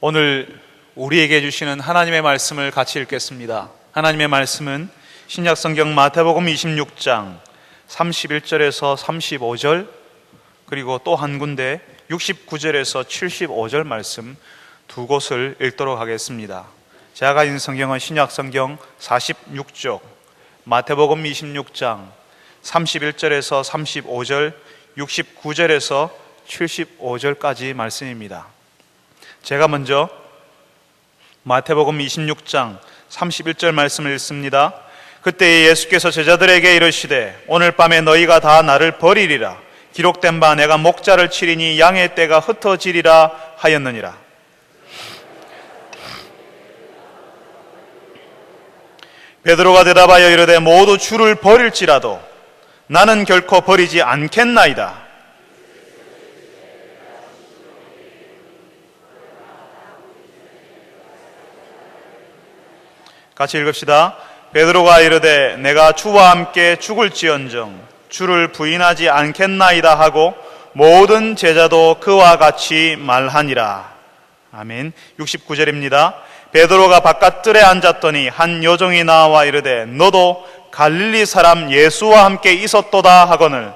오늘 우리에게 주시는 하나님의 말씀을 같이 읽겠습니다. 하나님의 말씀은 신약성경 마태복음 26장 31절에서 35절, 그리고 또 한 군데 69절에서 75절 말씀 두 곳을 읽도록 하겠습니다. 제가 가진 성경은 신약성경 46쪽 마태복음 26장 31절에서 35절, 69절에서 75절까지 말씀입니다. 제가 먼저 마태복음 26장 31절 말씀을 읽습니다. 그때 예수께서 제자들에게 이르시되 오늘 밤에 너희가 다 나를 버리리라. 기록된 바 내가 목자를 치리니 양의 떼가 흩어지리라 하였느니라. 베드로가 대답하여 이르되 모두 주를 버릴지라도 나는 결코 버리지 않겠나이다. 같이 읽읍시다. 베드로가 이르되 내가 주와 함께 죽을지언정 주를 부인하지 않겠나이다 하고 모든 제자도 그와 같이 말하니라. 아멘. 69절입니다. 베드로가 바깥뜰에 앉았더니 한 여종이 나와 이르되 너도 갈릴리 사람 예수와 함께 있었도다 하거늘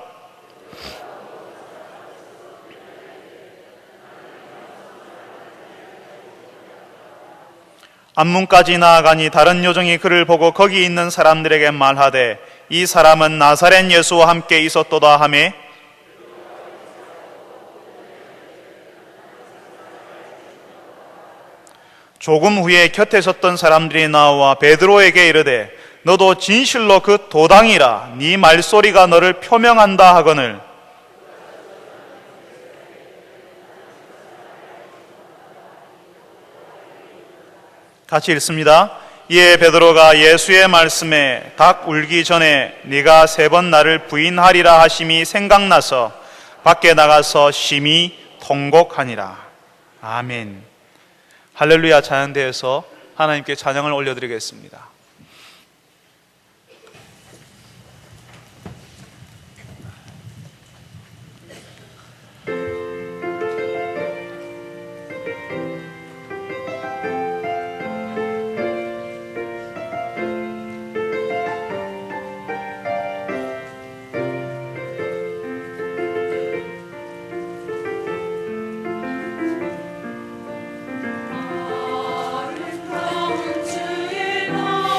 앞문까지 나아가니 다른 여종이 그를 보고 거기 있는 사람들에게 말하되 이 사람은 나사렛 예수와 함께 있었도다 하매 조금 후에 곁에 섰던 사람들이 나와 베드로에게 이르되 너도 진실로 그 도당이라 네 말소리가 너를 표명한다 하거늘 같이 읽습니다. 이에 베드로가 예수의 말씀에 닭 울기 전에 네가 3번 나를 부인하리라 하심이 생각나서 밖에 나가서 심히 통곡하니라. 아멘. 할렐루야. 찬양대에서 하나님께 찬양을 올려드리겠습니다. 주의 말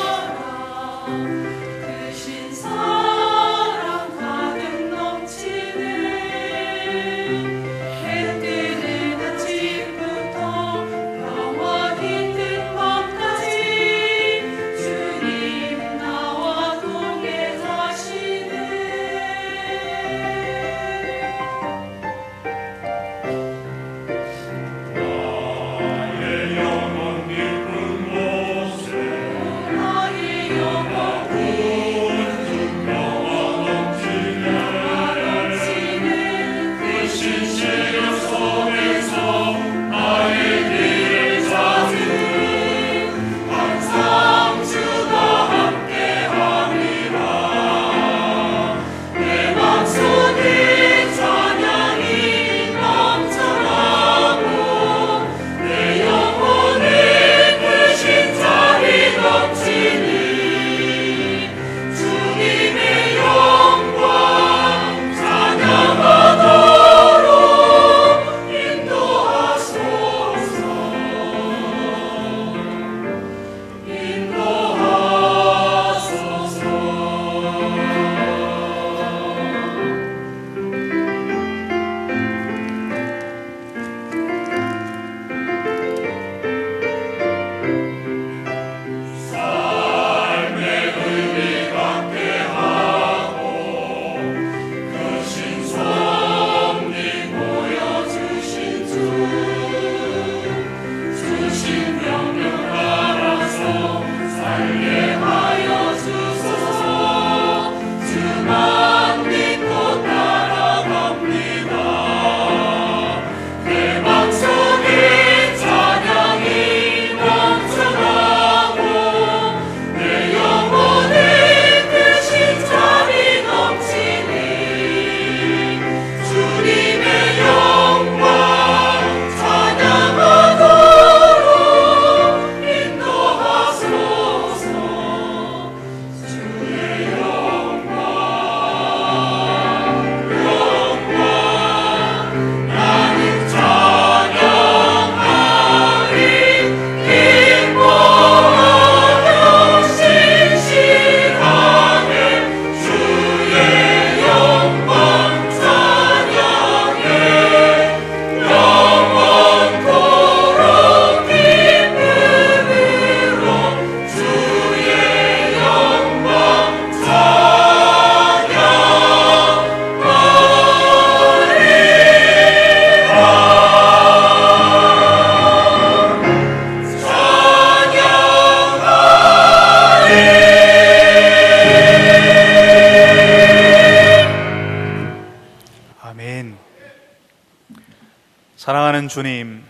사랑하는 주님,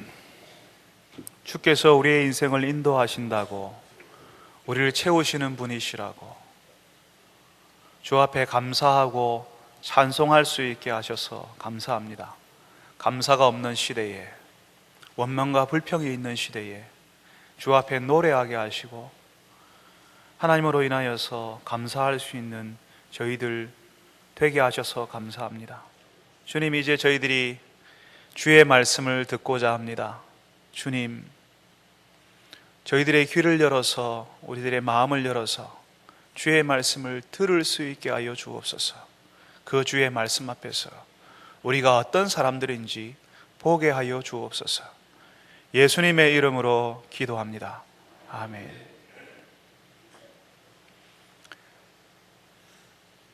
주께서 우리의 인생을 인도하신다고, 우리를 채우시는 분이시라고, 주 앞에 감사하고 찬송할 수 있게 하셔서 감사합니다. 감사가 없는 시대에, 원망과 불평이 있는 시대에 주 앞에 노래하게 하시고 하나님으로 인하여서 감사할 수 있는 저희들 되게 하셔서 감사합니다. 주님, 이제 저희들이 주의 말씀을 듣고자 합니다. 주님, 저희들의 귀를 열어서, 우리들의 마음을 열어서 주의 말씀을 들을 수 있게 하여 주옵소서. 그 주의 말씀 앞에서 우리가 어떤 사람들인지 보게 하여 주옵소서. 예수님의 이름으로 기도합니다. 아멘.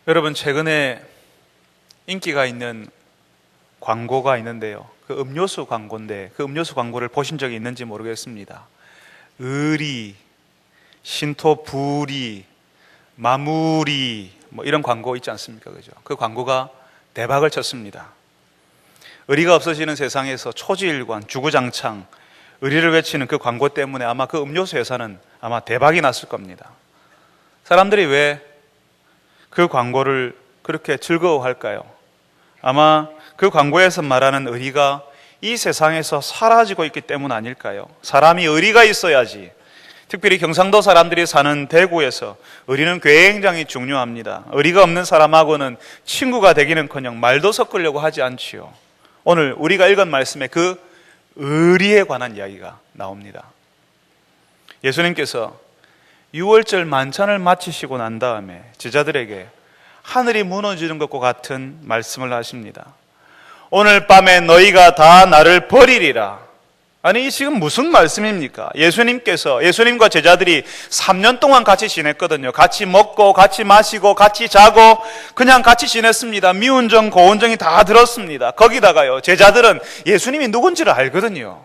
여러분, 최근에 인기가 있는 광고가 있는데요, 그 음료수 광고인데, 그 음료수 광고를 보신 적이 있는지 모르겠습니다. 의리, 신토부리, 마무리 이런 광고 있지 않습니까? 그죠? 그 광고가 대박을 쳤습니다. 의리가 없어지는 세상에서 초지일관, 주구장창 의리를 외치는 그 광고 때문에 아마 그 음료수 회사는 아마 대박이 났을 겁니다. 사람들이 왜 그 광고를 그렇게 즐거워할까요? 아마 그 광고에서 말하는 의리가 이 세상에서 사라지고 있기 때문 아닐까요? 사람이 의리가 있어야지. 특별히 경상도 사람들이 사는 대구에서 의리는 굉장히 중요합니다. 의리가 없는 사람하고는 친구가 되기는커녕 말도 섞으려고 하지 않지요. 오늘 우리가 읽은 말씀에 그 의리에 관한 이야기가 나옵니다. 예수님께서 6월절 만찬을 마치시고 난 다음에 제자들에게 하늘이 무너지는 것과 같은 말씀을 하십니다. 오늘 밤에 너희가 다 나를 버리리라. 아니, 지금 무슨 말씀입니까? 예수님과 제자들이 3년 동안 같이 지냈거든요. 같이 먹고 같이 마시고 같이 자고 그냥 같이 지냈습니다. 미운 정 고운 정이 다 들었습니다. 거기다가요, 제자들은 예수님이 누군지를 알거든요.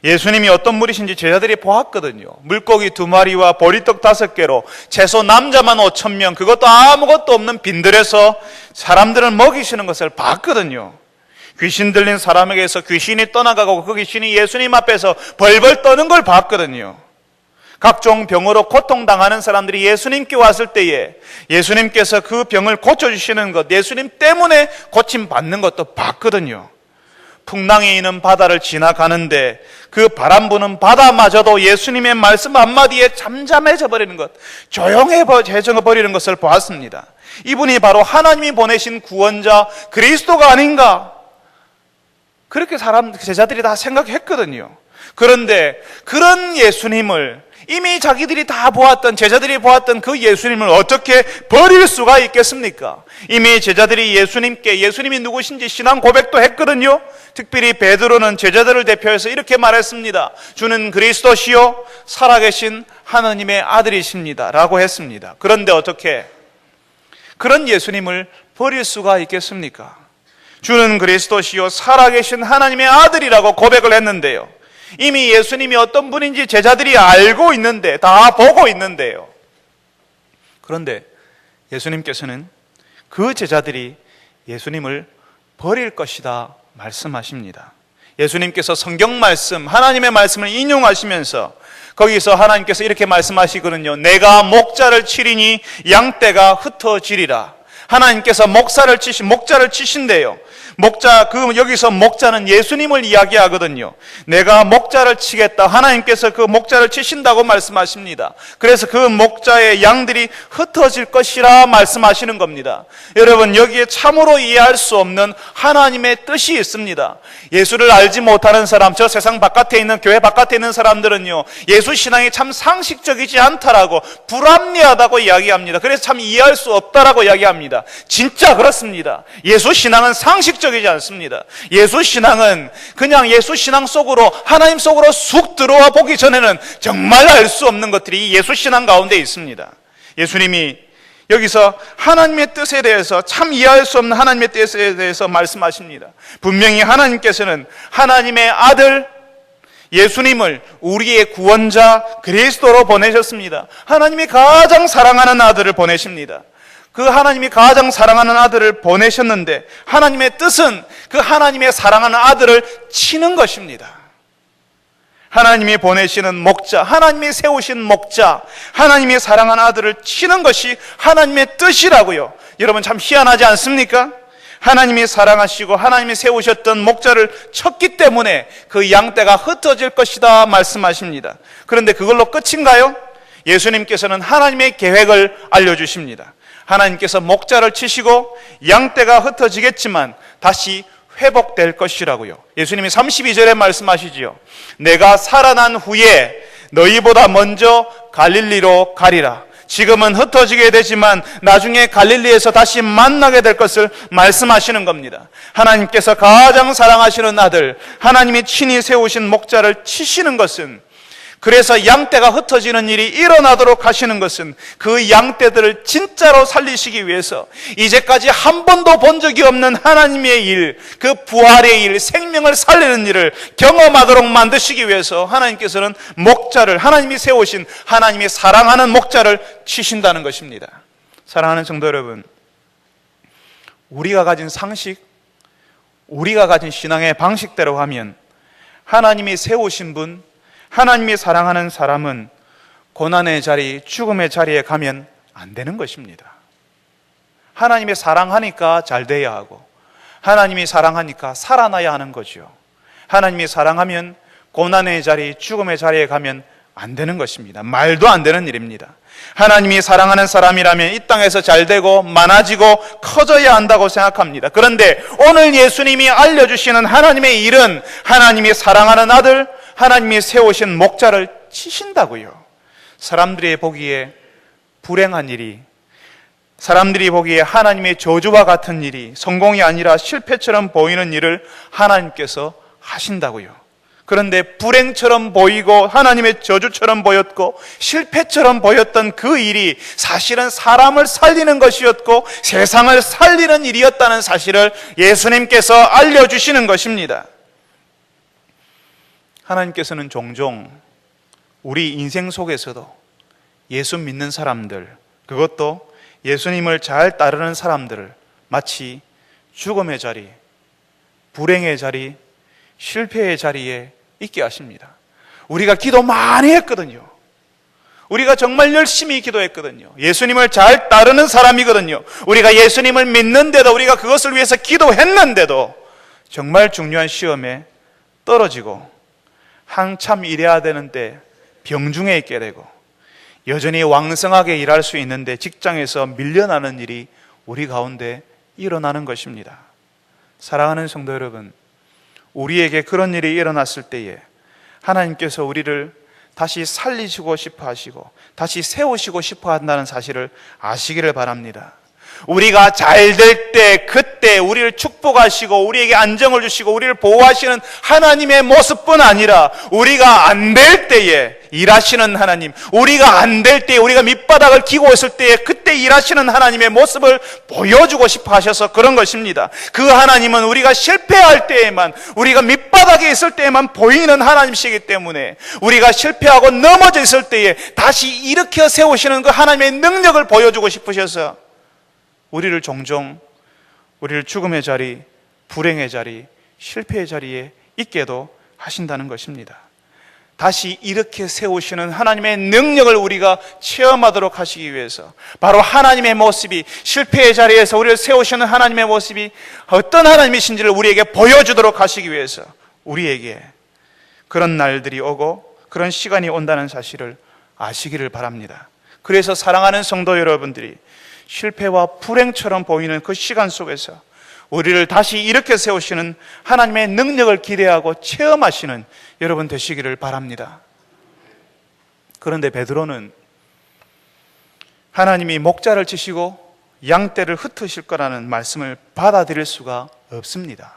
예수님이 어떤 분이신지 제자들이 보았거든요. 물고기 2마리와 보리떡 5개로 채소 남자만 5,000명, 그것도 아무것도 없는 빈들에서 사람들을 먹이시는 것을 봤거든요. 귀신 들린 사람에게서 귀신이 떠나가고 그 귀신이 예수님 앞에서 벌벌 떠는 걸 봤거든요. 각종 병으로 고통당하는 사람들이 예수님께 왔을 때에 예수님께서 그 병을 고쳐주시는 것, 예수님 때문에 고침받는 것도 봤거든요. 풍랑이 있는 바다를 지나가는데 그 바람 부는 바다마저도 예수님의 말씀 한마디에 잠잠해져 버리는 것, 조용해져 버리는 것을 보았습니다. 이분이 바로 하나님이 보내신 구원자 그리스도가 아닌가, 그렇게 제자들이 다 생각했거든요. 그런데 그런 예수님을, 이미 자기들이 다 보았던, 제자들이 보았던 그 예수님을 어떻게 버릴 수가 있겠습니까? 이미 제자들이 예수님이 누구신지 신앙 고백도 했거든요. 특별히 베드로는 제자들을 대표해서 이렇게 말했습니다. 주는 그리스도시요 살아계신 하나님의 아들이십니다 라고 했습니다. 그런데 어떻게 그런 예수님을 버릴 수가 있겠습니까? 주는 그리스도시요 살아계신 하나님의 아들이라고 고백을 했는데요, 이미 예수님이 어떤 분인지 제자들이 알고 있는데, 다 보고 있는데요. 그런데 예수님께서는 그 제자들이 예수님을 버릴 것이다 말씀하십니다. 예수님께서 성경 말씀, 하나님의 말씀을 인용하시면서 거기서 하나님께서 이렇게 말씀하시거든요. 내가 목자를 치리니 양떼가 흩어지리라. 하나님께서 목자를 치신대요. 여기서 목자는 예수님을 이야기하거든요. 내가 목자를 치겠다. 하나님께서 그 목자를 치신다고 말씀하십니다. 그래서 그 목자의 양들이 흩어질 것이라 말씀하시는 겁니다. 여러분, 여기에 참으로 이해할 수 없는 하나님의 뜻이 있습니다. 예수를 알지 못하는 사람, 저 세상 바깥에 있는, 교회 바깥에 있는 사람들은요, 예수 신앙이 참 상식적이지 않다라고, 불합리하다고 이야기합니다. 그래서 참 이해할 수 없다라고 이야기합니다. 진짜 그렇습니다. 예수 신앙은 상식적이지 않습니다. 예수 신앙은 그냥 예수 신앙 속으로, 하나님 속으로 쑥 들어와 보기 전에는 정말 알 수 없는 것들이 예수 신앙 가운데 있습니다. 예수님이 여기서 하나님의 뜻에 대해서, 참 이해할 수 없는 하나님의 뜻에 대해서 말씀하십니다. 분명히 하나님께서는 하나님의 아들 예수님을 우리의 구원자 그리스도로 보내셨습니다. 하나님이 가장 사랑하는 아들을 보내십니다. 그 하나님이 가장 사랑하는 아들을 보내셨는데 하나님의 뜻은 그 하나님의 사랑하는 아들을 치는 것입니다. 하나님이 보내시는 목자, 하나님이 세우신 목자, 하나님이 사랑하는 아들을 치는 것이 하나님의 뜻이라고요. 여러분 참 희한하지 않습니까? 하나님이 사랑하시고 하나님이 세우셨던 목자를 쳤기 때문에 그 양떼가 흩어질 것이다 말씀하십니다. 그런데 그걸로 끝인가요? 예수님께서는 하나님의 계획을 알려주십니다. 하나님께서 목자를 치시고 양떼가 흩어지겠지만 다시 회복될 것이라고요. 예수님이 32절에 말씀하시지요. 내가 살아난 후에 너희보다 먼저 갈릴리로 가리라. 지금은 흩어지게 되지만 나중에 갈릴리에서 다시 만나게 될 것을 말씀하시는 겁니다. 하나님께서 가장 사랑하시는 아들, 하나님이 친히 세우신 목자를 치시는 것은, 그래서 양떼가 흩어지는 일이 일어나도록 하시는 것은 그 양떼들을 진짜로 살리시기 위해서 이제까지 한 번도 본 적이 없는 하나님의 일, 그 부활의 일, 생명을 살리는 일을 경험하도록 만드시기 위해서 하나님께서는 목자를, 하나님이 세우신 하나님이 사랑하는 목자를 치신다는 것입니다. 사랑하는 성도 여러분, 우리가 가진 상식, 우리가 가진 신앙의 방식대로 하면 하나님이 세우신 분, 하나님이 사랑하는 사람은 고난의 자리, 죽음의 자리에 가면 안 되는 것입니다. 하나님이 사랑하니까 잘 돼야 하고 하나님이 사랑하니까 살아나야 하는 거죠. 하나님이 사랑하면 고난의 자리, 죽음의 자리에 가면 안 되는 것입니다. 말도 안 되는 일입니다. 하나님이 사랑하는 사람이라면 이 땅에서 잘 되고 많아지고 커져야 한다고 생각합니다. 그런데 오늘 예수님이 알려주시는 하나님의 일은 하나님이 사랑하는 아들, 하나님이 세우신 목자를 치신다고요. 사람들이 보기에 불행한 일이, 사람들이 보기에 하나님의 저주와 같은 일이 성공이 아니라 실패처럼 보이는 일을 하나님께서 하신다고요. 그런데 불행처럼 보이고 하나님의 저주처럼 보였고 실패처럼 보였던 그 일이 사실은 사람을 살리는 것이었고 세상을 살리는 일이었다는 사실을 예수님께서 알려주시는 것입니다. 하나님께서는 종종 우리 인생 속에서도 예수 믿는 사람들, 그것도 예수님을 잘 따르는 사람들을 마치 죽음의 자리, 불행의 자리, 실패의 자리에 있게 하십니다. 우리가 기도 많이 했거든요. 우리가 정말 열심히 기도했거든요. 예수님을 잘 따르는 사람이거든요. 우리가 예수님을 믿는데도, 우리가 그것을 위해서 기도했는데도 정말 중요한 시험에 떨어지고 한참 일해야 되는데 병중에 있게 되고 여전히 왕성하게 일할 수 있는데 직장에서 밀려나는 일이 우리 가운데 일어나는 것입니다. 사랑하는 성도 여러분, 우리에게 그런 일이 일어났을 때에 하나님께서 우리를 다시 살리시고 싶어 하시고 다시 세우시고 싶어 한다는 사실을 아시기를 바랍니다. 우리가 잘 될 때, 그때 우리를 축복하시고 우리에게 안정을 주시고 우리를 보호하시는 하나님의 모습뿐 아니라 우리가 안 될 때에 일하시는 하나님, 우리가 안 될 때에, 우리가 밑바닥을 기고 있을 때에 그때 일하시는 하나님의 모습을 보여주고 싶어 하셔서 그런 것입니다. 그 하나님은 우리가 실패할 때에만, 우리가 밑바닥에 있을 때에만 보이는 하나님이시기 때문에 우리가 실패하고 넘어져 있을 때에 다시 일으켜 세우시는 그 하나님의 능력을 보여주고 싶으셔서 우리를 종종 우리를 죽음의 자리, 불행의 자리, 실패의 자리에 있게도 하신다는 것입니다. 다시 이렇게 세우시는 하나님의 능력을 우리가 체험하도록 하시기 위해서, 바로 하나님의 모습이, 실패의 자리에서 우리를 세우시는 하나님의 모습이 어떤 하나님이신지를 우리에게 보여주도록 하시기 위해서 우리에게 그런 날들이 오고 그런 시간이 온다는 사실을 아시기를 바랍니다. 그래서 사랑하는 성도 여러분들이 실패와 불행처럼 보이는 그 시간 속에서 우리를 다시 이렇게 세우시는 하나님의 능력을 기대하고 체험하시는 여러분 되시기를 바랍니다. 그런데 베드로는 하나님이 목자를 치시고 양떼를 흩으실 거라는 말씀을 받아들일 수가 없습니다.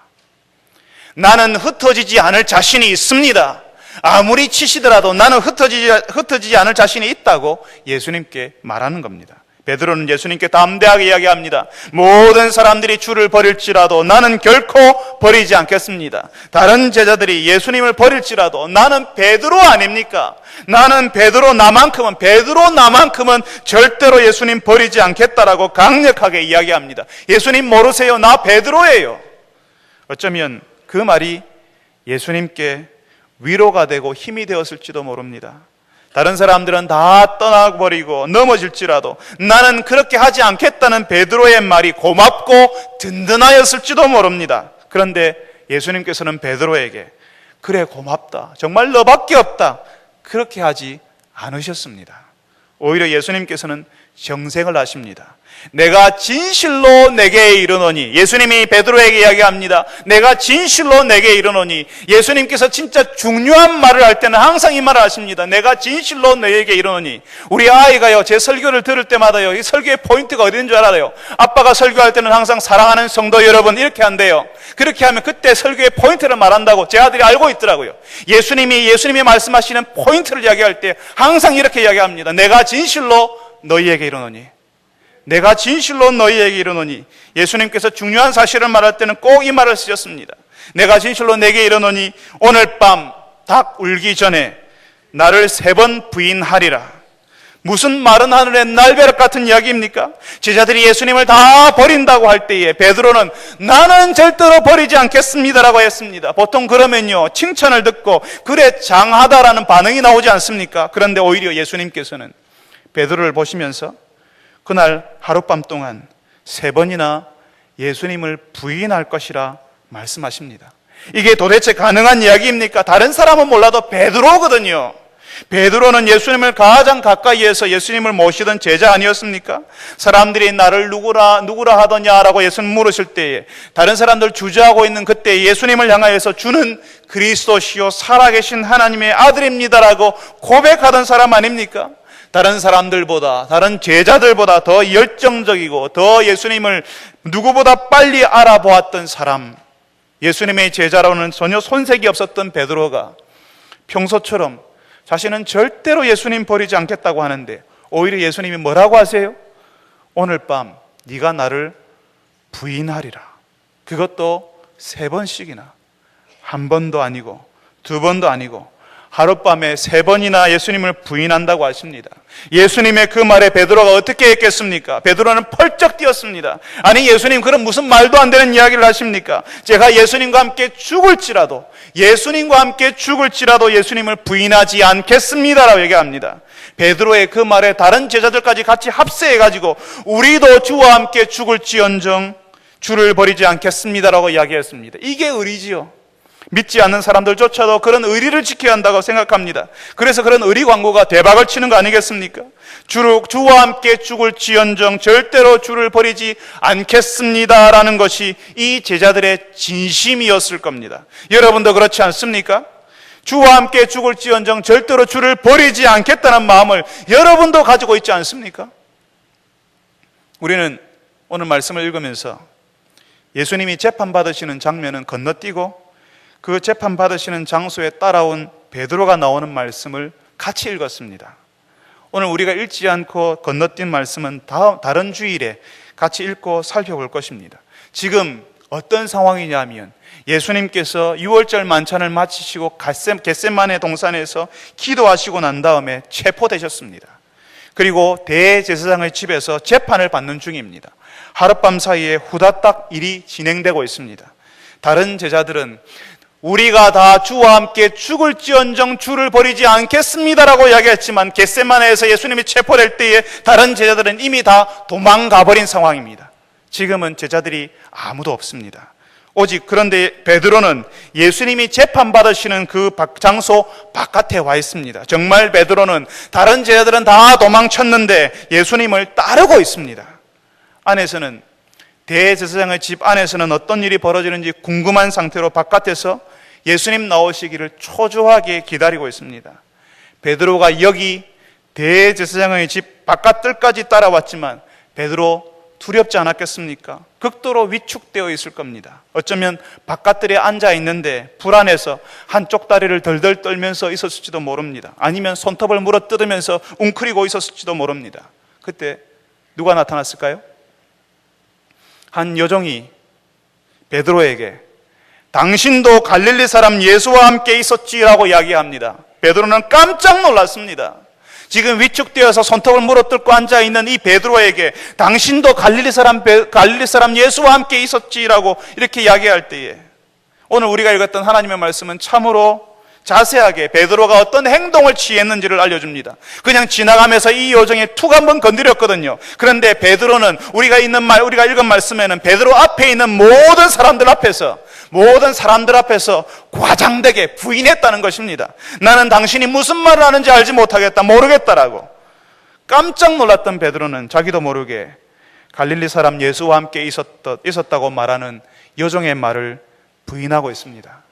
나는 흩어지지 않을 자신이 있습니다. 아무리 치시더라도 나는 흩어지지 않을 자신이 있다고 예수님께 말하는 겁니다. 베드로는 예수님께 담대하게 이야기합니다. 모든 사람들이 주를 버릴지라도 나는 결코 버리지 않겠습니다. 다른 제자들이 예수님을 버릴지라도 나는 베드로 아닙니까? 나는 베드로 나만큼은 절대로 예수님 버리지 않겠다라고 강력하게 이야기합니다. 예수님 모르세요? 나 베드로예요. 어쩌면 그 말이 예수님께 위로가 되고 힘이 되었을지도 모릅니다. 다른 사람들은 다 떠나버리고 넘어질지라도 나는 그렇게 하지 않겠다는 베드로의 말이 고맙고 든든하였을지도 모릅니다. 그런데 예수님께서는 베드로에게 그래 고맙다, 정말 너밖에 없다, 그렇게 하지 않으셨습니다. 오히려 예수님께서는 정색을 하십니다. 내가 진실로 내게 이르노니, 예수님이 베드로에게 이야기합니다. 내가 진실로 내게 이르노니. 예수님께서 진짜 중요한 말을 할 때는 항상 이 말을 하십니다. 내가 진실로 너에게 이르노니. 우리 아이가요, 제 설교를 들을 때마다요, 이 설교의 포인트가 어디 있는 줄 알아요? 아빠가 설교할 때는 항상 사랑하는 성도 여러분 이렇게 한대요. 그렇게 하면 그때 설교의 포인트를 말한다고 제 아들이 알고 있더라고요. 예수님이 말씀하시는 포인트를 이야기할 때 항상 이렇게 이야기합니다. 내가 진실로 너희에게 이르노니. 내가 진실로 너희에게 이르노니. 예수님께서 중요한 사실을 말할 때는 꼭 이 말을 쓰셨습니다. 내가 진실로 내게 이르노니 오늘 밤 닭 울기 전에 나를 3번 부인하리라. 무슨 마른 하늘의 날벼락 같은 이야기입니까? 제자들이 예수님을 다 버린다고 할 때에 베드로는 나는 절대로 버리지 않겠습니다라고 했습니다. 보통 그러면요, 칭찬을 듣고 그래 장하다라는 반응이 나오지 않습니까? 그런데 오히려 예수님께서는 베드로를 보시면서 그날 하룻밤 동안 3번이나 예수님을 부인할 것이라 말씀하십니다. 이게 도대체 가능한 이야기입니까? 다른 사람은 몰라도 베드로거든요. 베드로는 예수님을 가장 가까이에서 예수님을 모시던 제자 아니었습니까? 사람들이 나를 누구라 하더냐라고 예수님 물으실 때에 다른 사람들 주저하고 있는 그때 예수님을 향하여서 주는 그리스도시요 살아계신 하나님의 아들입니다라고 고백하던 사람 아닙니까? 다른 사람들보다, 다른 제자들보다 더 열정적이고 더 예수님을 누구보다 빨리 알아보았던 사람, 예수님의 제자로는 전혀 손색이 없었던 베드로가 평소처럼 자신은 절대로 예수님 버리지 않겠다고 하는데 오히려 예수님이 뭐라고 하세요? 오늘 밤 네가 나를 부인하리라. 그것도 3번씩이나. 한 번도 아니고 2번도 아니고 하룻밤에 3번이나 예수님을 부인한다고 하십니다. 예수님의 그 말에 베드로가 어떻게 했겠습니까? 베드로는 펄쩍 뛰었습니다. 아니 예수님 그럼 무슨 말도 안 되는 이야기를 하십니까? 제가 예수님과 함께 죽을지라도 예수님을 부인하지 않겠습니다라고 얘기합니다. 베드로의 그 말에 다른 제자들까지 같이 합세해가지고 우리도 주와 함께 죽을지언정 주를 버리지 않겠습니다라고 이야기했습니다. 이게 의리지요. 믿지 않는 사람들조차도 그런 의리를 지켜야 한다고 생각합니다. 그래서 그런 의리 광고가 대박을 치는 거 아니겠습니까? 주와 함께 죽을지언정 절대로 주를 버리지 않겠습니다라는 것이 이 제자들의 진심이었을 겁니다. 여러분도 그렇지 않습니까? 주와 함께 죽을지언정 절대로 주를 버리지 않겠다는 마음을 여러분도 가지고 있지 않습니까? 우리는 오늘 말씀을 읽으면서 예수님이 재판받으시는 장면은 건너뛰고 그 재판받으시는 장소에 따라온 베드로가 나오는 말씀을 같이 읽었습니다. 오늘 우리가 읽지 않고 건너뛴 말씀은 다른 주일에 같이 읽고 살펴볼 것입니다. 지금 어떤 상황이냐면 예수님께서 6월절 만찬을 마치시고 겟세마네 동산에서 기도하시고 난 다음에 체포되셨습니다. 그리고 대제사장의 집에서 재판을 받는 중입니다. 하룻밤 사이에 후다닥 일이 진행되고 있습니다. 다른 제자들은 우리가 다 주와 함께 죽을지언정 주를 버리지 않겠습니다라고 이야기했지만 겟세마네에서 예수님이 체포될 때에 다른 제자들은 이미 다 도망가 버린 상황입니다. 지금은 제자들이 아무도 없습니다. 오직 그런데 베드로는 예수님이 재판받으시는 그 장소 바깥에 와 있습니다. 정말 베드로는 다른 제자들은 다 도망쳤는데 예수님을 따르고 있습니다. 안에서는 대제사장의 집 안에서는 어떤 일이 벌어지는지 궁금한 상태로 바깥에서 예수님 나오시기를 초조하게 기다리고 있습니다. 베드로가 여기 대제사장의 집 바깥들까지 따라왔지만 베드로 두렵지 않았겠습니까? 극도로 위축되어 있을 겁니다. 어쩌면 바깥들에 앉아 있는데 불안해서 한쪽 다리를 덜덜 떨면서 있었을지도 모릅니다. 아니면 손톱을 물어뜯으면서 웅크리고 있었을지도 모릅니다. 그때 누가 나타났을까요? 한 여종이 베드로에게 당신도 갈릴리 사람 예수와 함께 있었지라고 이야기합니다. 베드로는 깜짝 놀랐습니다. 지금 위축되어서 손톱을 물어뜯고 앉아있는 이 베드로에게 당신도 갈릴리 사람 예수와 함께 있었지라고 이렇게 이야기할 때에 오늘 우리가 읽었던 하나님의 말씀은 참으로 자세하게 베드로가 어떤 행동을 취했는지를 알려줍니다. 그냥 지나가면서 이 여종에 툭 한번 건드렸거든요. 그런데 베드로는 우리가 읽은 말씀에는 베드로 앞에 있는 모든 사람들 앞에서 과장되게 부인했다는 것입니다. 나는 당신이 무슨 말을 하는지 알지 못하겠다, 모르겠다라고. 깜짝 놀랐던 베드로는 자기도 모르게 갈릴리 사람 예수와 함께 있었다고 말하는 여종의 말을 부인하고 있습니다.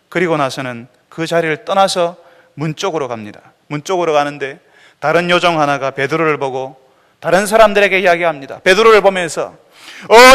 그리고 나서는 그 자리를 떠나서 문 쪽으로 갑니다. 문 쪽으로 가는데 다른 여종 하나가 베드로를 보고 다른 사람들에게 이야기합니다. 베드로를 보면서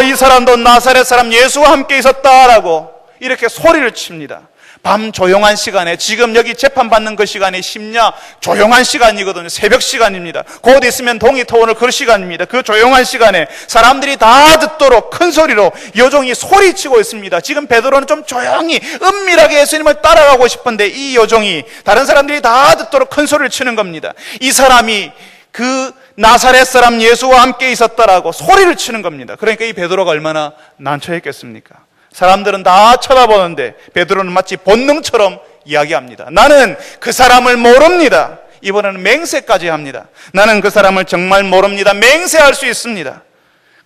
이 사람도 나사렛 사람 예수와 함께 있었다라고 이렇게 소리를 칩니다. 밤 조용한 시간에, 지금 여기 재판받는 그 시간이 심야 조용한 시간이거든요. 새벽 시간입니다. 곧 있으면 동이 터오를 그 시간입니다. 그 조용한 시간에 사람들이 다 듣도록 큰 소리로 여종이 소리치고 있습니다. 지금 베드로는 좀 조용히 은밀하게 예수님을 따라가고 싶은데 이 여종이 다른 사람들이 다 듣도록 큰 소리를 치는 겁니다. 이 사람이 그 나사렛 사람 예수와 함께 있었다라고 소리를 치는 겁니다. 그러니까 이 베드로가 얼마나 난처했겠습니까? 사람들은 다 쳐다보는데 베드로는 마치 본능처럼 이야기합니다. 나는 그 사람을 모릅니다. 이번에는 맹세까지 합니다. 나는 그 사람을 정말 모릅니다. 맹세할 수 있습니다.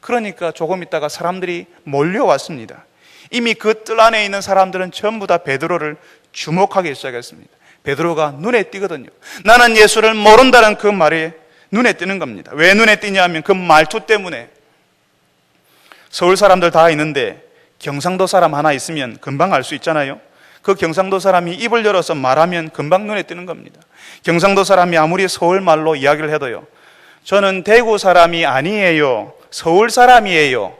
그러니까 조금 있다가 사람들이 몰려왔습니다. 이미 그 뜰 안에 있는 사람들은 전부 다 베드로를 주목하기 시작했습니다. 베드로가 눈에 띄거든요. 나는 예수를 모른다는 그 말이 눈에 띄는 겁니다. 왜 눈에 띄냐면 그 말투 때문에. 서울 사람들 다 있는데 경상도 사람 하나 있으면 금방 알 수 있잖아요. 그 경상도 사람이 입을 열어서 말하면 금방 눈에 띄는 겁니다. 경상도 사람이 아무리 서울 말로 이야기를 해도요, 저는 대구 사람이 아니에요, 서울 사람이에요,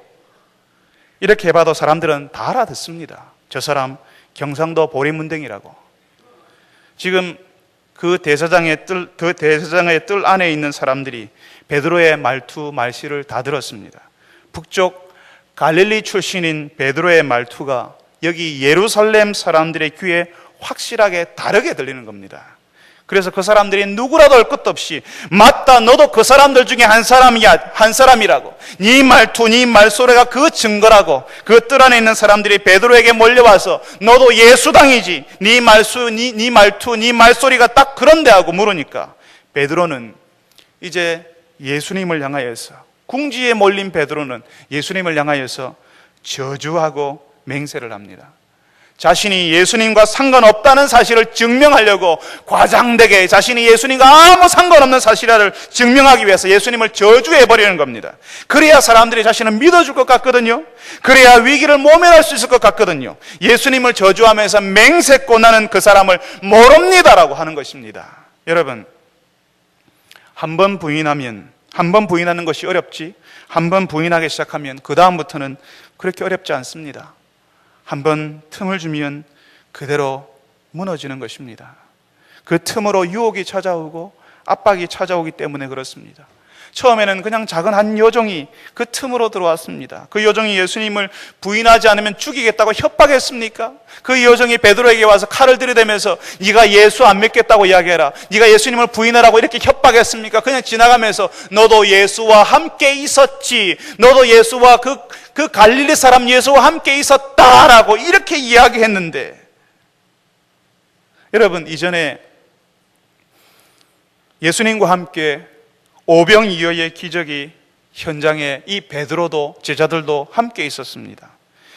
이렇게 해봐도 사람들은 다 알아듣습니다. 저 사람 경상도 보리문댕이라고. 지금 그 대사장의 뜰 안에 있는 사람들이 베드로의 말투, 말씨를 다 들었습니다. 북쪽 갈릴리 출신인 베드로의 말투가 여기 예루살렘 사람들의 귀에 확실하게 다르게 들리는 겁니다. 그래서 그 사람들이 누구라도 할 것도 없이 맞다, 너도 그 사람들 중에 한 사람이라고, 네 말투, 네 말소리가 그 증거라고 그 뜰 안에 있는 사람들이 베드로에게 몰려와서 너도 예수당이지, 네 말투, 네 말소리가 딱 그런데 하고 물으니까 베드로는 이제 예수님을 향하여서, 궁지에 몰린 베드로는 예수님을 향하여서 저주하고 맹세를 합니다. 자신이 예수님과 상관없다는 사실을 증명하려고 과장되게 자신이 예수님과 아무 상관없는 사실을 증명하기 위해서 예수님을 저주해버리는 겁니다. 그래야 사람들이 자신을 믿어줄 것 같거든요. 그래야 위기를 모면할 수 있을 것 같거든요. 예수님을 저주하면서 맹세코 나는 그 사람을 모릅니다라고 하는 것입니다. 여러분, 한 번 부인하는 것이 어렵지, 한 번 부인하기 시작하면 그 다음부터는 그렇게 어렵지 않습니다. 한 번 틈을 주면 그대로 무너지는 것입니다. 그 틈으로 유혹이 찾아오고 압박이 찾아오기 때문에 그렇습니다. 처음에는 그냥 작은 한 여종이 그 틈으로 들어왔습니다. 그 여종이 예수님을 부인하지 않으면 죽이겠다고 협박했습니까? 그 여종이 베드로에게 와서 칼을 들이대면서 네가 예수 안 믿겠다고 이야기해라, 네가 예수님을 부인하라고 이렇게 협박했습니까? 그냥 지나가면서 너도 예수와 함께 있었지, 너도 예수와 그 갈릴리 사람 예수와 함께 있었다라고 이렇게 이야기했는데, 여러분, 이전에 예수님과 함께 오병이어의 기적이 현장에 이 베드로도 제자들도 함께 있었습니다.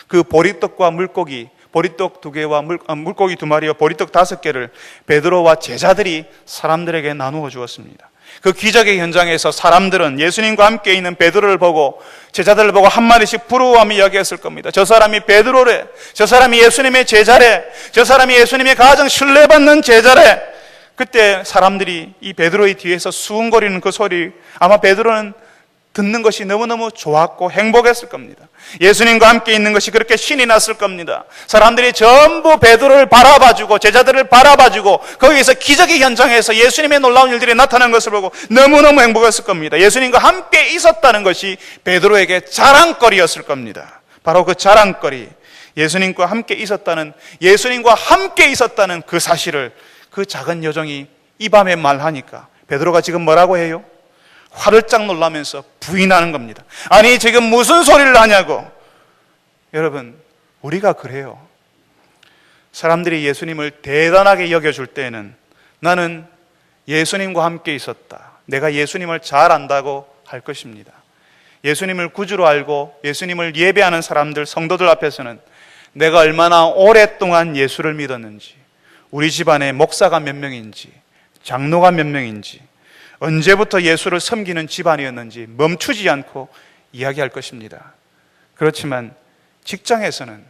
그 보리떡과 물고기, 보리떡 2개와 물고기 2마리와 보리떡 5개를 베드로와 제자들이 사람들에게 나누어 주었습니다. 그 기적의 현장에서 사람들은 예수님과 함께 있는 베드로를 보고, 제자들을 보고 한 마디씩 부러워하며 이야기했을 겁니다. 저 사람이 베드로래, 저 사람이 예수님의 제자래, 저 사람이 예수님의 가장 신뢰받는 제자래. 그때 사람들이 이 베드로의 뒤에서 수군거리는 그 소리, 아마 베드로는 듣는 것이 너무너무 좋았고 행복했을 겁니다. 예수님과 함께 있는 것이 그렇게 신이 났을 겁니다. 사람들이 전부 베드로를 바라봐주고 제자들을 바라봐주고 거기에서 기적의 현장에서 예수님의 놀라운 일들이 나타나는 것을 보고 너무너무 행복했을 겁니다. 예수님과 함께 있었다는 것이 베드로에게 자랑거리였을 겁니다. 바로 그 자랑거리, 예수님과 함께 있었다는 그 사실을 그 작은 여종이 이 밤에 말하니까 베드로가 지금 뭐라고 해요? 화들짝 놀라면서 부인하는 겁니다. 아니 지금 무슨 소리를 하냐고. 여러분, 우리가 그래요. 사람들이 예수님을 대단하게 여겨줄 때에는 나는 예수님과 함께 있었다, 내가 예수님을 잘 안다고 할 것입니다. 예수님을 구주로 알고 예수님을 예배하는 사람들, 성도들 앞에서는 내가 얼마나 오랫동안 예수를 믿었는지, 우리 집안에 목사가 몇 명인지, 장로가 몇 명인지, 언제부터 예수를 섬기는 집안이었는지 멈추지 않고 이야기할 것입니다. 그렇지만 직장에서는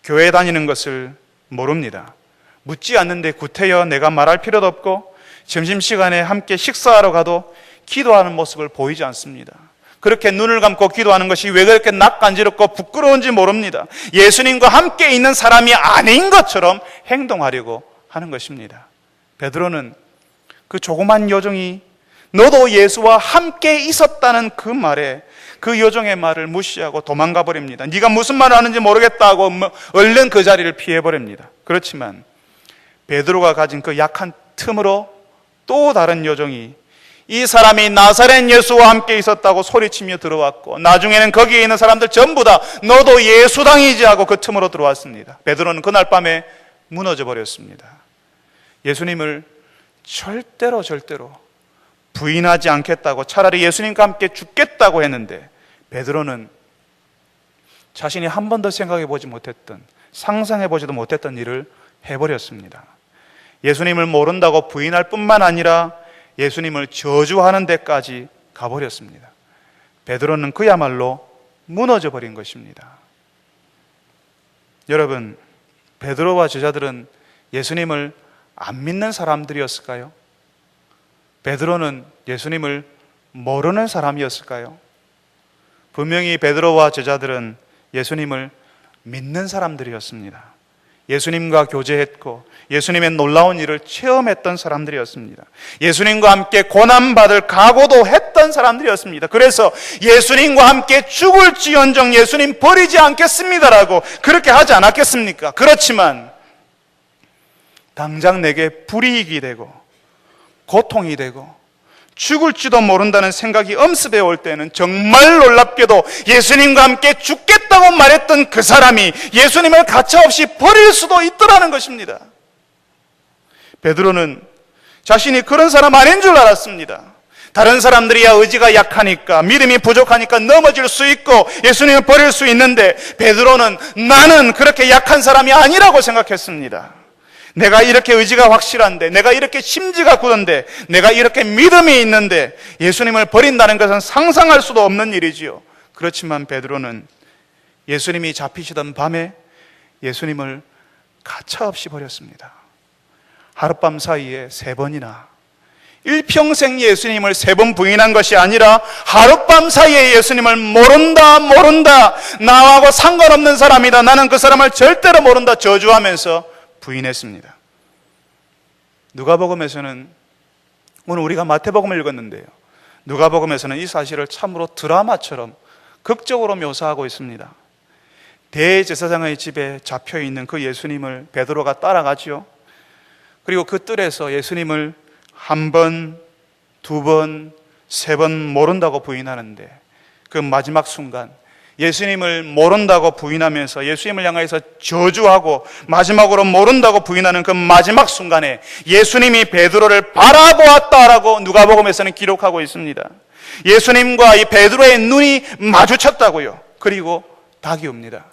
교회 다니는 것을 모릅니다. 묻지 않는데 구태여 내가 말할 필요도 없고 점심시간에 함께 식사하러 가도 기도하는 모습을 보이지 않습니다. 그렇게 눈을 감고 기도하는 것이 왜 그렇게 낯간지럽고 부끄러운지 모릅니다. 예수님과 함께 있는 사람이 아닌 것처럼 행동하려고 하는 것입니다. 베드로는 그 조그만 여종이 너도 예수와 함께 있었다는 그 말에, 그 여종의 말을 무시하고 도망가 버립니다. 네가 무슨 말을 하는지 모르겠다 하고 얼른 그 자리를 피해 버립니다. 그렇지만 베드로가 가진 그 약한 틈으로 또 다른 여종이 이 사람이 나사렛 예수와 함께 있었다고 소리치며 들어왔고, 나중에는 거기에 있는 사람들 전부 다 너도 예수당이지 하고 그 틈으로 들어왔습니다. 베드로는 그날 밤에 무너져 버렸습니다. 예수님을 절대로 부인하지 않겠다고, 차라리 예수님과 함께 죽겠다고 했는데 베드로는 자신이 한 번도 생각해 보지 못했던, 상상해 보지도 못했던 일을 해버렸습니다. 예수님을 모른다고 부인할 뿐만 아니라 예수님을 저주하는 데까지 가버렸습니다. 베드로는 그야말로 무너져 버린 것입니다. 여러분, 베드로와 제자들은 예수님을 안 믿는 사람들이었을까요? 베드로는 예수님을 모르는 사람이었을까요? 분명히 베드로와 제자들은 예수님을 믿는 사람들이었습니다. 예수님과 교제했고 예수님의 놀라운 일을 체험했던 사람들이었습니다. 예수님과 함께 고난받을 각오도 했던 사람들이었습니다. 그래서 예수님과 함께 죽을지언정 예수님 버리지 않겠습니다라고 그렇게 하지 않았겠습니까? 그렇지만 당장 내게 불이익이 되고 고통이 되고 죽을지도 모른다는 생각이 엄습해 올 때는 정말 놀랍게도 예수님과 함께 죽겠다고 말했던 그 사람이 예수님을 가차없이 버릴 수도 있더라는 것입니다. 베드로는 자신이 그런 사람 아닌 줄 알았습니다. 다른 사람들이야 의지가 약하니까, 믿음이 부족하니까 넘어질 수 있고 예수님을 버릴 수 있는데, 베드로는 나는 그렇게 약한 사람이 아니라고 생각했습니다. 내가 이렇게 의지가 확실한데, 내가 이렇게 심지가 굳은데, 내가 이렇게 믿음이 있는데 예수님을 버린다는 것은 상상할 수도 없는 일이지요. 그렇지만 베드로는 예수님이 잡히시던 밤에 예수님을 가차없이 버렸습니다. 하룻밤 사이에 3번이나, 일평생 예수님을 3번 부인한 것이 아니라 하룻밤 사이에 예수님을 모른다, 나하고 상관없는 사람이다, 나는 그 사람을 절대로 모른다 저주하면서 부인했습니다. 누가복음에서는, 오늘 우리가 마태복음을 읽었는데요, 누가복음에서는 이 사실을 참으로 드라마처럼 극적으로 묘사하고 있습니다. 대제사장의 집에 잡혀있는 그 예수님을 베드로가 따라가지요. 그리고 그 뜰에서 예수님을 1번, 2번, 3번 모른다고 부인하는데, 그 마지막 순간 예수님을 모른다고 부인하면서 예수님을 향해서 저주하고 마지막으로 모른다고 부인하는 그 마지막 순간에 예수님이 베드로를 바라보았다라고 누가복음에서는 기록하고 있습니다. 예수님과 이 베드로의 눈이 마주쳤다고요. 그리고 닭이 옵니다.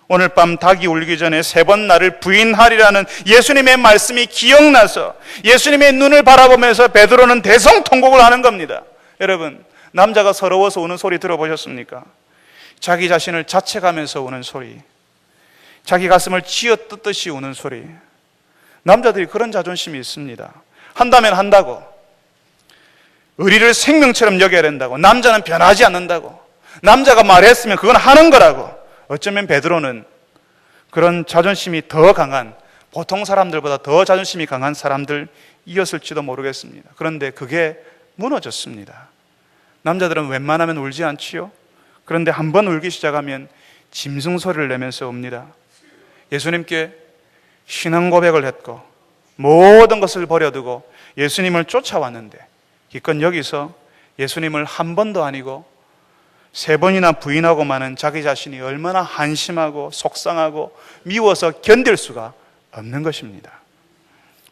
오늘 밤 닭이 울기 전에 3번 나를 부인하리라는 예수님의 말씀이 기억나서 예수님의 눈을 바라보면서 베드로는 대성통곡을 하는 겁니다. 여러분, 남자가 서러워서 우는 소리 들어보셨습니까? 자기 자신을 자책하면서 우는 소리, 자기 가슴을 쥐어뜯듯이 우는 소리. 남자들이 그런 자존심이 있습니다. 한다면 한다고. 의리를 생명처럼 여겨야 된다고, 남자는 변하지 않는다고, 남자가 말했으면 그건 하는 거라고. 어쩌면 베드로는 그런 자존심이 더 강한, 보통 사람들보다 더 자존심이 강한 사람들이었을지도 모르겠습니다. 그런데 그게 무너졌습니다. 남자들은 웬만하면 울지 않지요. 그런데 한번 울기 시작하면 짐승소리를 내면서 웁니다. 예수님께 신앙 고백을 했고 모든 것을 버려두고 예수님을 쫓아왔는데 기껏 여기서 예수님을 한 번도 아니고 3번이나 부인하고 마는 자기 자신이 얼마나 한심하고 속상하고 미워서 견딜 수가 없는 것입니다.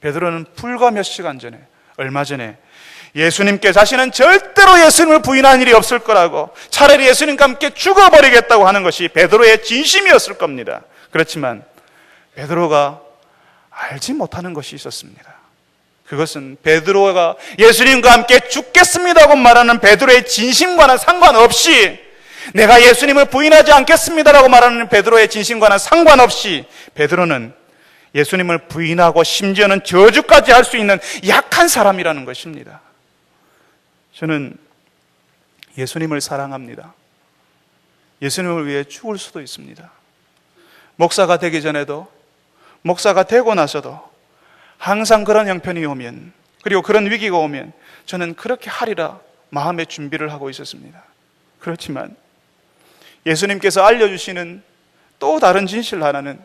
베드로는 불과 몇 시간 전에, 얼마 전에 예수님께 자신은 절대로 예수님을 부인한 일이 없을 거라고, 차라리 예수님과 함께 죽어버리겠다고 하는 것이 베드로의 진심이었을 겁니다. 그렇지만 베드로가 알지 못하는 것이 있었습니다. 그것은 베드로가 예수님과 함께 죽겠습니다고 말하는 베드로의 진심과는 상관없이, 내가 예수님을 부인하지 않겠습니다라고 말하는 베드로의 진심과는 상관없이 베드로는 예수님을 부인하고 심지어는 저주까지 할 수 있는 약한 사람이라는 것입니다. 저는 예수님을 사랑합니다. 예수님을 위해 죽을 수도 있습니다. 목사가 되기 전에도, 목사가 되고 나서도 항상 그런 형편이 오면, 그리고 그런 위기가 오면 저는 그렇게 하리라 마음의 준비를 하고 있었습니다. 그렇지만 예수님께서 알려주시는 또 다른 진실 하나는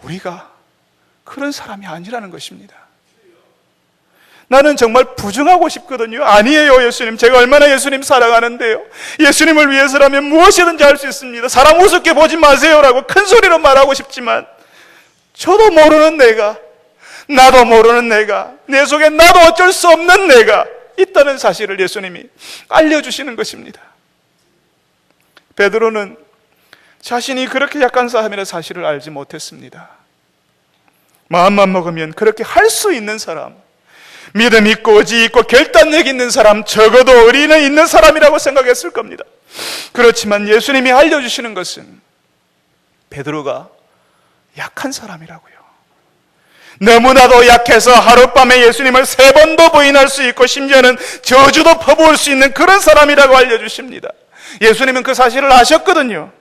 우리가 그런 사람이 아니라는 것입니다. 나는 정말 부정하고 싶거든요. 아니에요, 예수님. 제가 얼마나 예수님 사랑하는데요. 예수님을 위해서라면 무엇이든지 할 수 있습니다. 사람 우습게 보지 마세요라고 큰 소리로 말하고 싶지만, 저도 모르는 내가, 나도 모르는 내가, 내 속에 나도 어쩔 수 없는 내가 있다는 사실을 예수님이 알려주시는 것입니다. 베드로는 자신이 그렇게 약한 사람이라는 사실을 알지 못했습니다. 마음만 먹으면 그렇게 할 수 있는 사람, 믿음 있고 의지 있고 결단력 있는 사람, 적어도 의리는 있는 사람이라고 생각했을 겁니다. 그렇지만 예수님이 알려주시는 것은 베드로가 약한 사람이라고요. 너무나도 약해서 하룻밤에 예수님을 3번도 부인할 수 있고 심지어는 저주도 퍼부을 수 있는 그런 사람이라고 알려주십니다. 예수님은 그 사실을 아셨거든요.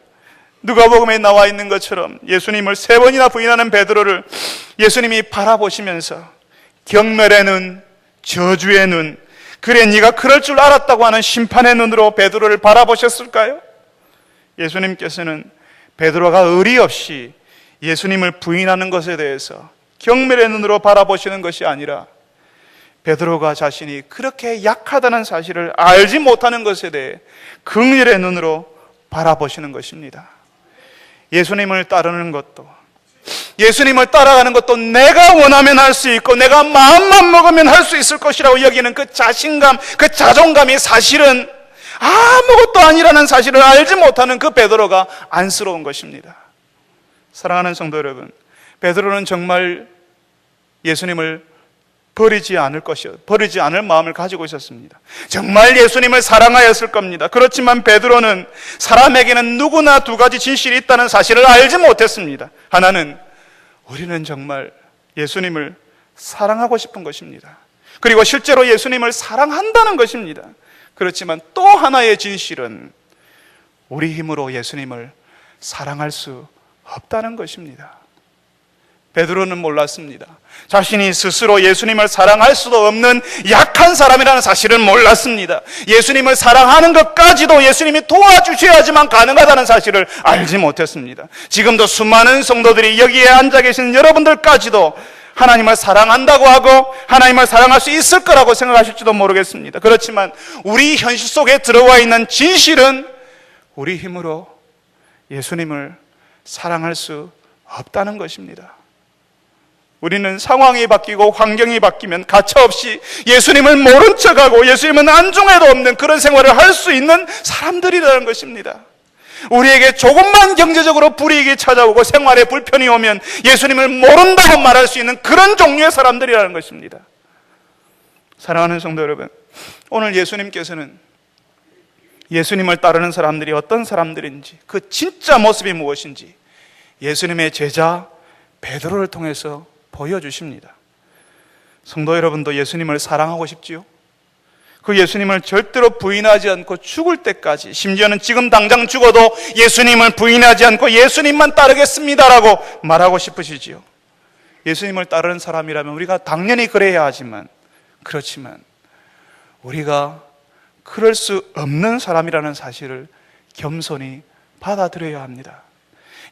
누가복음에 나와 있는 것처럼 예수님을 3번이나 부인하는 베드로를 예수님이 바라보시면서 경멸의 눈, 저주의 눈, 그래 네가 그럴 줄 알았다고 하는 심판의 눈으로 베드로를 바라보셨을까요? 예수님께서는 베드로가 의리 없이 예수님을 부인하는 것에 대해서 경멸의 눈으로 바라보시는 것이 아니라 베드로가 자신이 그렇게 약하다는 사실을 알지 못하는 것에 대해 긍휼의 눈으로 바라보시는 것입니다. 예수님을 따르는 것도, 예수님을 따라가는 것도 내가 원하면 할 수 있고 내가 마음만 먹으면 할 수 있을 것이라고 여기는 그 자신감, 그 자존감이 사실은 아무것도 아니라는 사실을 알지 못하는 그 베드로가 안쓰러운 것입니다. 사랑하는 성도 여러분, 베드로는 정말 예수님을 버리지 않을 마음을 가지고 있었습니다. 정말 예수님을 사랑하였을 겁니다. 그렇지만 베드로는 사람에게는 누구나 2가지 진실이 있다는 사실을 알지 못했습니다. 하나는 우리는 정말 예수님을 사랑하고 싶은 것입니다. 그리고 실제로 예수님을 사랑한다는 것입니다. 그렇지만 또 하나의 진실은 우리 힘으로 예수님을 사랑할 수 없다는 것입니다. 베드로는 몰랐습니다. 자신이 스스로 예수님을 사랑할 수도 없는 약한 사람이라는 사실은 몰랐습니다. 예수님을 사랑하는 것까지도 예수님이 도와주셔야지만 가능하다는 사실을 알지 못했습니다. 지금도 수많은 성도들이 여기에 앉아 계신 여러분들까지도 하나님을 사랑한다고 하고 하나님을 사랑할 수 있을 거라고 생각하실지도 모르겠습니다. 그렇지만 우리 현실 속에 들어와 있는 진실은 우리 힘으로 예수님을 사랑할 수 없다는 것입니다. 우리는 상황이 바뀌고 환경이 바뀌면 가차없이 예수님을 모른 척하고 예수님은 안중에도 없는 그런 생활을 할 수 있는 사람들이라는 것입니다. 우리에게 조금만 경제적으로 불이익이 찾아오고 생활에 불편이 오면 예수님을 모른다고 말할 수 있는 그런 종류의 사람들이라는 것입니다. 사랑하는 성도 여러분, 오늘 예수님께서는 예수님을 따르는 사람들이 어떤 사람들인지, 그 진짜 모습이 무엇인지 예수님의 제자 베드로를 통해서 보여주십니다. 성도 여러분도 예수님을 사랑하고 싶지요? 그 예수님을 절대로 부인하지 않고 죽을 때까지, 심지어는 지금 당장 죽어도 예수님을 부인하지 않고 예수님만 따르겠습니다라고 말하고 싶으시지요? 예수님을 따르는 사람이라면 우리가 당연히 그래야 하지만, 그렇지만 우리가 그럴 수 없는 사람이라는 사실을 겸손히 받아들여야 합니다.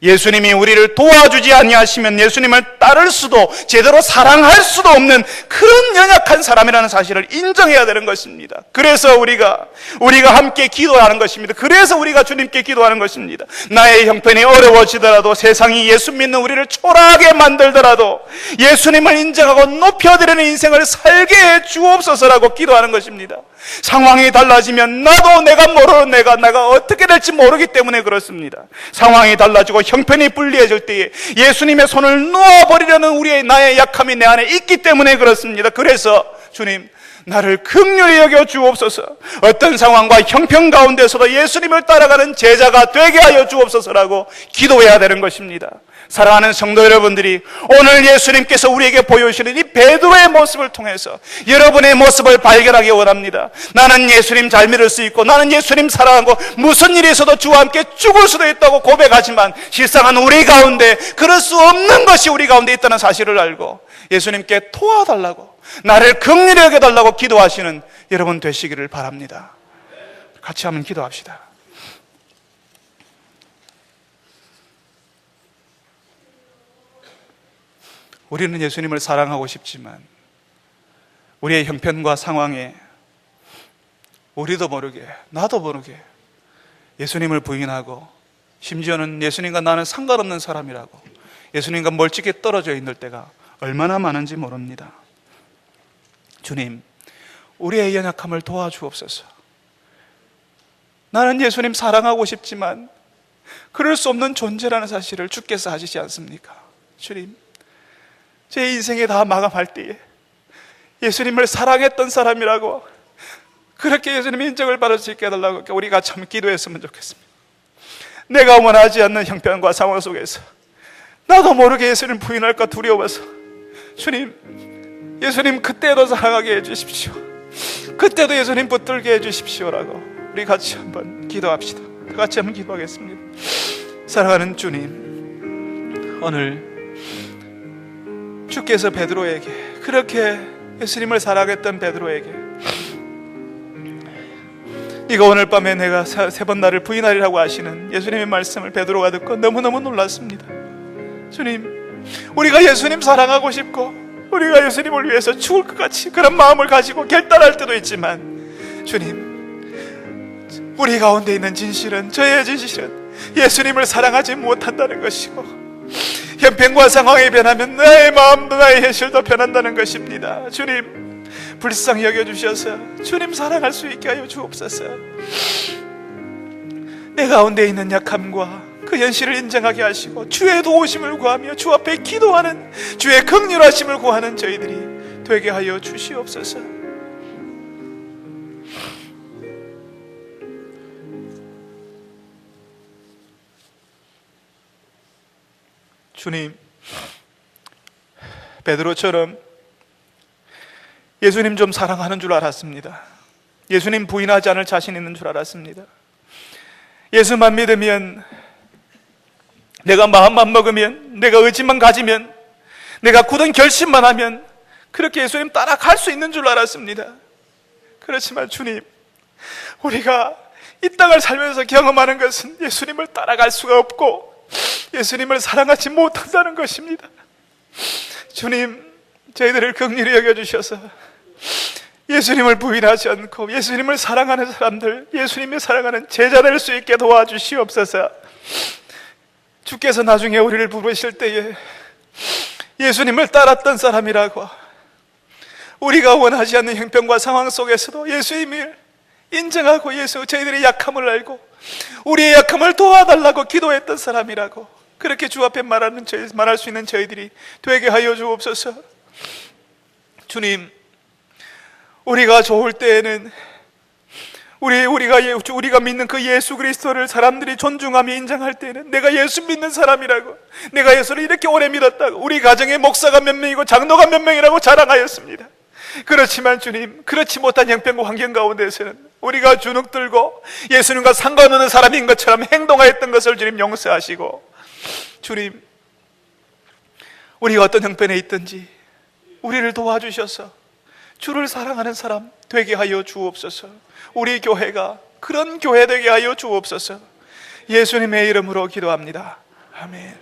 예수님이 우리를 도와주지 아니하시면 예수님을 따를 수도 제대로 사랑할 수도 없는 그런 연약한 사람이라는 사실을 인정해야 되는 것입니다. 그래서 우리가 함께 기도하는 것입니다. 그래서 우리가 주님께 기도하는 것입니다. 나의 형편이 어려워지더라도, 세상이 예수 믿는 우리를 초라하게 만들더라도 예수님을 인정하고 높여드리는 인생을 살게 해 주옵소서라고 기도하는 것입니다. 상황이 달라지면 나도 내가 어떻게 될지 모르기 때문에 그렇습니다. 상황이 달라지고 형편이 불리해질 때에 예수님의 손을 놓아버리려는 나의 약함이 내 안에 있기 때문에 그렇습니다. 그래서 주님, 나를 긍휼히 여겨 주옵소서. 어떤 상황과 형편 가운데서도 예수님을 따라가는 제자가 되게 하여 주옵소서라고 기도해야 되는 것입니다. 사랑하는 성도 여러분들이, 오늘 예수님께서 우리에게 보여주시는 이 베드로의 모습을 통해서 여러분의 모습을 발견하기 원합니다. 나는 예수님 잘 믿을 수 있고, 나는 예수님 사랑하고, 무슨 일이 있어도 주와 함께 죽을 수도 있다고 고백하지만, 실상은 우리 가운데 그럴 수 없는 것이 우리 가운데 있다는 사실을 알고 예수님께 도와달라고, 나를 긍휼히 여겨달라고 기도하시는 여러분 되시기를 바랍니다. 같이 한번 기도합시다. 우리는 예수님을 사랑하고 싶지만 우리의 형편과 상황에 우리도 모르게, 나도 모르게 예수님을 부인하고, 심지어는 예수님과 나는 상관없는 사람이라고, 예수님과 멀찍이 떨어져 있는 때가 얼마나 많은지 모릅니다. 주님, 우리의 연약함을 도와주옵소서. 나는 예수님 사랑하고 싶지만 그럴 수 없는 존재라는 사실을 주께서 아시지 않습니까? 주님, 제 인생에 다 마감할 때에 예수님을 사랑했던 사람이라고 그렇게 예수님의 인정을 받을 수 있게 해달라고 우리가 참 기도했으면 좋겠습니다. 내가 원하지 않는 형편과 상황 속에서 나도 모르게 예수님 부인할까 두려워서, 주님, 예수님 그때도 사랑하게 해주십시오. 그때도 예수님 붙들게 해주십시오라고 우리 같이 한번 기도합시다. 같이 한번 기도하겠습니다. 사랑하는 주님, 오늘 주께서 베드로에게, 그렇게 예수님을 사랑했던 베드로에게, 네가 오늘 밤에 내가 세 번 나를 부인하리라고 하시는 예수님의 말씀을 베드로가 듣고 너무너무 놀랐습니다. 주님, 우리가 예수님 사랑하고 싶고 우리가 예수님을 위해서 죽을 것 같이 그런 마음을 가지고 결단할 때도 있지만, 주님, 우리 가운데 있는 진실은, 저의 진실은 예수님을 사랑하지 못한다는 것이고, 형편과 상황이 변하면 나의 마음도 나의 현실도 변한다는 것입니다. 주님, 불쌍히 여겨주셔서 주님 사랑할 수 있게 하여 주옵소서. 내 가운데 있는 약함과 그 현실을 인정하게 하시고 주의 도우심을 구하며 주 앞에 기도하는, 주의 긍휼하심을 구하는 저희들이 되게 하여 주시옵소서. 주님, 베드로처럼 예수님 좀 사랑하는 줄 알았습니다. 예수님 부인하지 않을 자신 있는 줄 알았습니다. 예수만 믿으면, 내가 마음만 먹으면, 내가 의지만 가지면, 내가 굳은 결심만 하면 그렇게 예수님 따라갈 수 있는 줄 알았습니다. 그렇지만 주님, 우리가 이 땅을 살면서 경험하는 것은 예수님을 따라갈 수가 없고 예수님을 사랑하지 못한다는 것입니다. 주님, 저희들을 긍휼히 여겨주셔서 예수님을 부인하지 않고 예수님을 사랑하는 사람들, 예수님을 사랑하는 제자 될 수 있게 도와주시옵소서. 주께서 나중에 우리를 부르실 때에 예수님을 따랐던 사람이라고, 우리가 원하지 않는 형편과 상황 속에서도 예수님을 인정하고 저희들의 약함을 알고 우리의 약함을 도와달라고 기도했던 사람이라고, 그렇게 주 앞에 말할 수 있는 저희들이 되게 하여 주옵소서. 주님, 우리가 좋을 때에는 우리가 믿는 그 예수 그리스도를 사람들이 존중하며 인정할 때는 내가 예수 믿는 사람이라고, 내가 예수를 이렇게 오래 믿었다고, 우리 가정의 목사가 몇 명이고 장로가 몇 명이라고 자랑하였습니다. 그렇지만 주님, 그렇지 못한 형편과 환경 가운데서는 우리가 주눅 들고 예수님과 상관없는 사람인 것처럼 행동하였던 것을 주님 용서하시고, 주님, 우리가 어떤 형편에 있든지 우리를 도와주셔서 주를 사랑하는 사람 되게 하여 주옵소서. 우리 교회가 그런 교회 되게 하여 주옵소서. 예수님의 이름으로 기도합니다. 아멘.